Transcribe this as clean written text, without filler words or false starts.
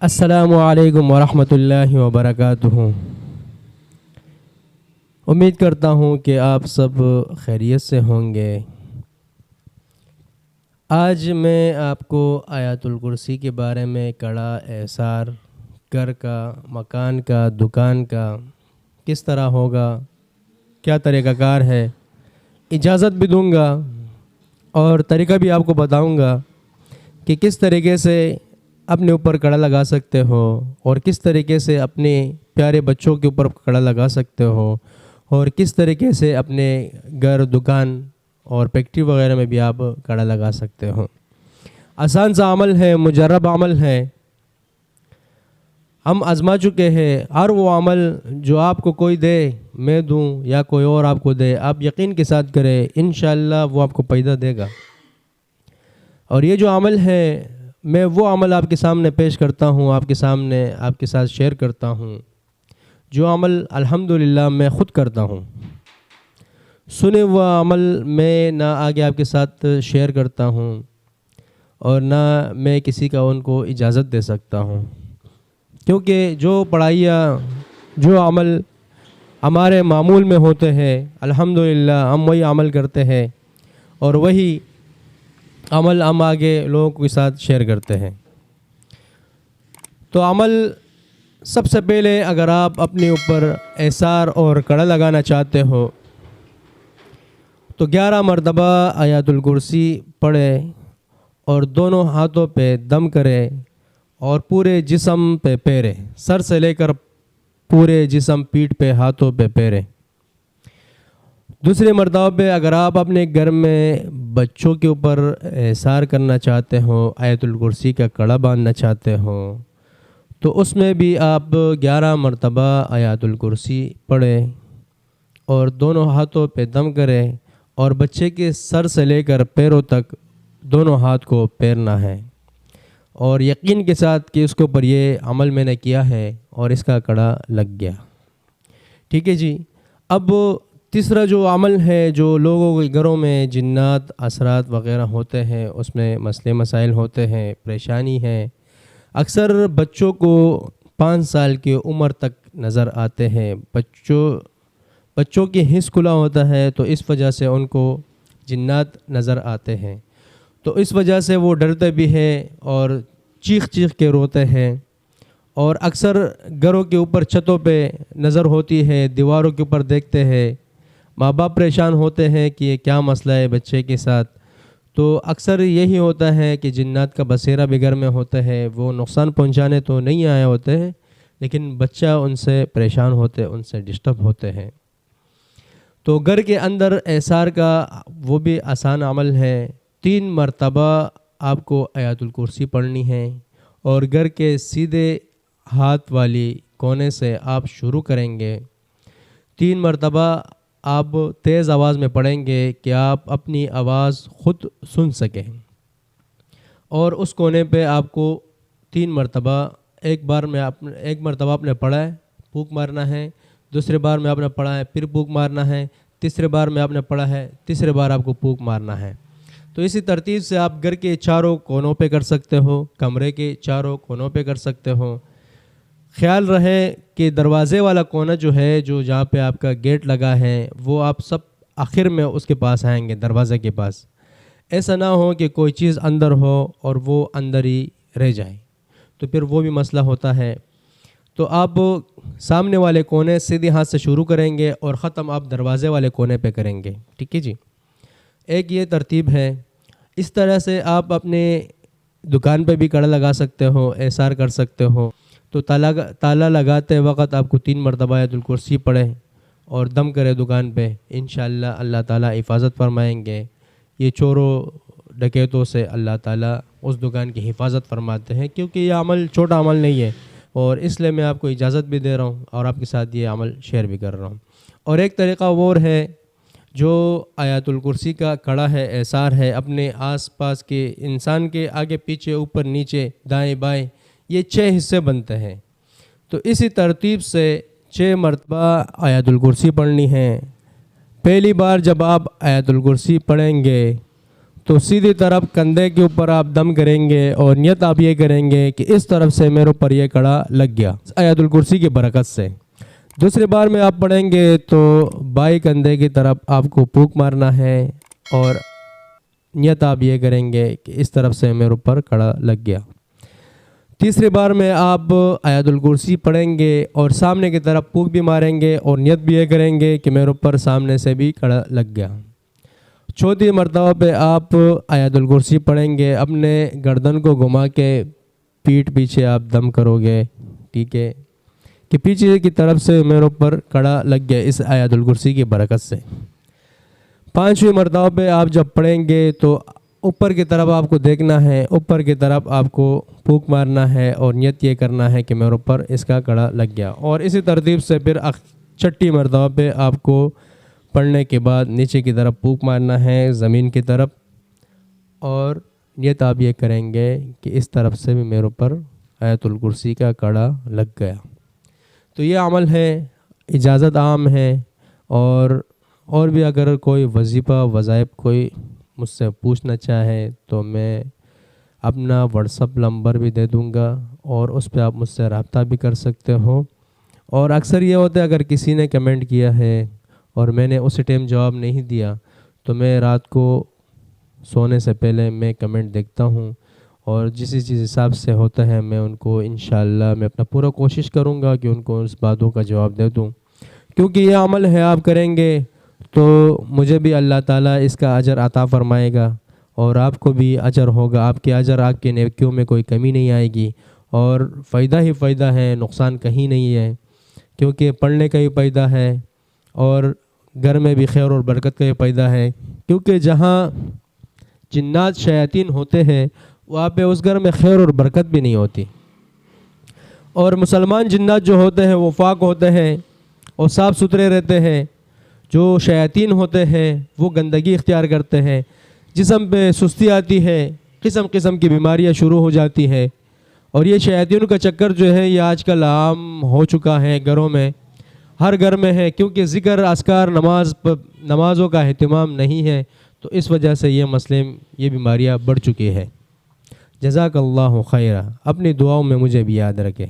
السلام علیکم ورحمۃ اللہ وبرکاتہ۔ امید کرتا ہوں کہ آپ سب خیریت سے ہوں گے۔ آج میں آپ کو آیت الکرسی کے بارے میں کڑا احسار، گھر کا، مکان کا، دکان کا کس طرح ہوگا، کیا طریقہ کار ہے، اجازت بھی دوں گا اور طریقہ بھی آپ کو بتاؤں گا کہ کس طریقے سے اپنے اوپر کڑا لگا سکتے ہو اور کس طریقے سے اپنے پیارے بچوں کے اوپر کڑا لگا سکتے ہو اور کس طریقے سے اپنے گھر، دکان اور فیکٹری وغیرہ میں بھی آپ کڑا لگا سکتے ہو۔ آسان سا عمل ہے، مجرب عمل ہے، ہم آزما چکے ہیں۔ ہر وہ عمل جو آپ کو کوئی دے، میں دوں یا کوئی اور آپ کو دے، آپ یقین کے ساتھ کریں، انشاءاللہ وہ آپ کو پیدا دے گا۔ اور یہ جو عمل ہے، میں وہ عمل آپ کے سامنے پیش کرتا ہوں، آپ کے سامنے آپ کے ساتھ شیئر کرتا ہوں، جو عمل الحمدللہ میں خود کرتا ہوں۔ سنے ہوا عمل میں نہ آگے آپ کے ساتھ شیئر کرتا ہوں اور نہ میں کسی کا ان کو اجازت دے سکتا ہوں، کیونکہ جو پڑھائیاں، جو عمل ہمارے معمول میں ہوتے ہیں، الحمدللہ ہم وہی عمل کرتے ہیں اور وہی عمل ہم آگے لوگوں کے ساتھ شیئر کرتے ہیں۔ تو عمل سب سے پہلے اگر آپ اپنے اوپر احسار اور کڑا لگانا چاہتے ہو تو 11 مرتبہ آیت الکرسی پڑھے اور دونوں ہاتھوں پہ دم کرے اور پورے جسم پہ پھیرے، سر سے لے کر پورے جسم، پیٹھ پہ، ہاتھوں پہ پھیرے۔ دوسرے مرتبہ پہ اگر آپ اپنے گھر میں بچوں کے اوپر احسار کرنا چاہتے ہو، آیت الکرسی کا کڑا باندھنا چاہتے ہو، تو اس میں بھی آپ 11 مرتبہ آیت الکرسی پڑھیں اور دونوں ہاتھوں پہ دم کریں اور بچے کے سر سے لے کر پیروں تک دونوں ہاتھ کو پھیرنا ہے اور یقین کے ساتھ کہ اس کے اوپر یہ عمل میں نے کیا ہے اور اس کا کڑا لگ گیا۔ ٹھیک ہے جی۔ اب تیسرا جو عمل ہے، جو لوگوں کے گھروں میں جنات، اثرات وغیرہ ہوتے ہیں، اس میں مسئلے مسائل ہوتے ہیں، پریشانی ہے، اکثر بچوں کو 5 سال کی عمر تک نظر آتے ہیں، بچوں کی حس کھلا ہوتا ہے، تو اس وجہ سے ان کو جنات نظر آتے ہیں، تو اس وجہ سے وہ ڈرتے بھی ہیں اور چیخ چیخ کے روتے ہیں، اور اکثر گھروں کے اوپر چھتوں پہ نظر ہوتی ہے، دیواروں کے اوپر دیکھتے ہیں، ماں باپ پریشان ہوتے ہیں کہ یہ کیا مسئلہ ہے بچے کے ساتھ۔ تو اکثر یہی ہوتا ہے کہ جنات کا بصیرہ بھی گھر میں ہوتا ہے، وہ نقصان پہنچانے تو نہیں آئے ہوتے ہیں، لیکن بچہ ان سے پریشان ہوتے، ان سے ڈسٹرب ہوتے ہیں۔ تو گھر کے اندر احسار کا وہ بھی آسان عمل ہے، 3 مرتبہ آپ کو آیت الکرسی پڑھنی ہے اور گھر کے سیدھے ہاتھ والی کونے سے آپ شروع کریں گے۔ 3 مرتبہ آپ تیز آواز میں پڑھیں گے کہ آپ اپنی آواز خود سن سکیں، اور اس کونے پہ آپ کو 3 مرتبہ، ایک مرتبہ آپ نے پڑھا ہے پھونک مارنا ہے، دوسرے بار میں آپ نے پڑھا ہے پھر پھونک مارنا ہے، تیسرے بار میں آپ نے پڑھا ہے، تیسرے بار آپ کو پھونک مارنا ہے۔ تو اسی ترتیب سے آپ گھر کے چاروں کونوں پہ کر سکتے ہو، کمرے کے چاروں کونوں پہ کر سکتے ہو۔ خیال رہے کہ دروازے والا کونا جو ہے، جو جہاں پہ آپ کا گیٹ لگا ہے، وہ آپ سب آخر میں اس کے پاس آئیں گے، دروازے کے پاس۔ ایسا نہ ہو کہ کوئی چیز اندر ہو اور وہ اندر ہی رہ جائے، تو پھر وہ بھی مسئلہ ہوتا ہے۔ تو آپ سامنے والے کونے سیدھے ہاتھ سے شروع کریں گے اور ختم آپ دروازے والے کونے پہ کریں گے۔ ٹھیک ہے جی، ایک یہ ترتیب ہے۔ اس طرح سے آپ اپنے دکان پہ بھی کڑا لگا سکتے ہو، احسار کر سکتے ہو۔ تو تالا لگاتے وقت آپ کو 3 مرتبہ آیت الکرسی پڑھیں اور دم کرے دکان پہ، انشاءاللہ اللہ تعالیٰ حفاظت فرمائیں گے۔ یہ چوروں ڈکیتوں سے اللہ تعالیٰ اس دکان کی حفاظت فرماتے ہیں، کیونکہ یہ عمل چھوٹا عمل نہیں ہے، اور اس لیے میں آپ کو اجازت بھی دے رہا ہوں اور آپ کے ساتھ یہ عمل شیئر بھی کر رہا ہوں۔ اور ایک طریقہ اور ہے، جو آیت الکرسی کا کڑا ہے، احسار ہے، اپنے آس پاس کے انسان کے آگے پیچھے، اوپر نیچے، دائیں بائیں، یہ 6 حصے بنتے ہیں۔ تو اسی ترتیب سے 6 مرتبہ آیت الکرسی پڑھنی ہے۔ پہلی بار جب آپ آیت الکرسی پڑھیں گے تو سیدھی طرف کندھے کے اوپر آپ دم کریں گے اور نیت آپ یہ کریں گے کہ اس طرف سے میرے اوپر یہ کڑا لگ گیا آیت الکرسی کی برکت سے۔ دوسری بار میں آپ پڑھیں گے تو بائیں کندھے کی طرف آپ کو پھونک مارنا ہے اور نیت آپ یہ کریں گے کہ اس طرف سے میرے اوپر کڑا لگ گیا۔ تیسری بار میں آپ آیت الکرسی پڑھیں گے اور سامنے کی طرف پھونک بھی ماریں گے اور نیت بھی یہ کریں گے کہ میرے اوپر سامنے سے بھی کڑا لگ گیا۔ چوتھی مرتبہ پہ آپ آیت الکرسی پڑھیں گے، اپنے گردن کو گھما کے پیٹھ پیچھے آپ دم کرو گے، ٹھیک ہے، کہ پیچھے کی طرف سے میرے اوپر کڑا لگ گیا اس آیت الکرسی کی برکت سے۔ پانچویں مرتبہ پہ آپ جب پڑھیں گے تو اوپر کی طرف آپ کو دیکھنا ہے، اوپر کی طرف آپ کو پھونک مارنا ہے اور نیت یہ کرنا ہے کہ میرے اوپر اس کا کڑا لگ گیا۔ اور اسی ترتیب سے پھر چھٹی مرتبہ پہ آپ کو پڑھنے کے بعد نیچے کی طرف پھونک مارنا ہے زمین کی طرف اور نیت آپ یہ کریں گے کہ اس طرف سے بھی میرے اوپر آیت الکرسی کا کڑا لگ گیا۔ تو یہ عمل ہے، اجازت عام ہے، اور بھی اگر کوئی وظیفہ وظائف کوئی مجھ سے پوچھنا چاہے تو میں اپنا واٹس اپ نمبر بھی دے دوں گا اور اس پہ آپ مجھ سے رابطہ بھی کر سکتے ہو۔ اور اکثر یہ ہوتا ہے اگر کسی نے کمنٹ کیا ہے اور میں نے اسی ٹائم جواب نہیں دیا تو میں رات کو سونے سے پہلے میں کمنٹ دیکھتا ہوں اور جس حساب سے ہوتا ہے میں ان کو انشاءاللہ میں اپنا پورا کوشش کروں گا کہ ان کو اس باتوں کا جواب دے دوں، کیونکہ یہ عمل ہے آپ کریں گے تو مجھے بھی اللہ تعالیٰ اس کا اجر عطا فرمائے گا اور آپ کو بھی اجر ہوگا، آپ کے اجر آپ کے نیکیوں میں کوئی کمی نہیں آئے گی اور فائدہ ہی فائدہ ہے، نقصان کہیں نہیں ہے، کیونکہ پڑھنے کا ہی فائدہ ہے اور گھر میں بھی خیر اور برکت کا ہی فائدہ ہے، کیونکہ جہاں جنات شیاطین ہوتے ہیں وہاں پہ اس گھر میں خیر اور برکت بھی نہیں ہوتی، اور مسلمان جنات جو ہوتے ہیں وہ پاک ہوتے ہیں اور صاف ستھرے رہتے ہیں۔ جو شیاطین ہوتے ہیں وہ گندگی اختیار کرتے ہیں، جسم پہ سستی آتی ہے، قسم قسم کی بیماریاں شروع ہو جاتی ہیں، اور یہ شیاطین کا چکر جو ہے یہ آج کل عام ہو چکا ہے، گھروں میں ہر گھر میں ہے، کیونکہ ذکر اذکار نمازوں کا اہتمام نہیں ہے، تو اس وجہ سے یہ مسئلے یہ بیماریاں بڑھ چکی ہے۔ جزاک اللہ خیرہ، اپنی دعاؤں میں مجھے بھی یاد رکھیں۔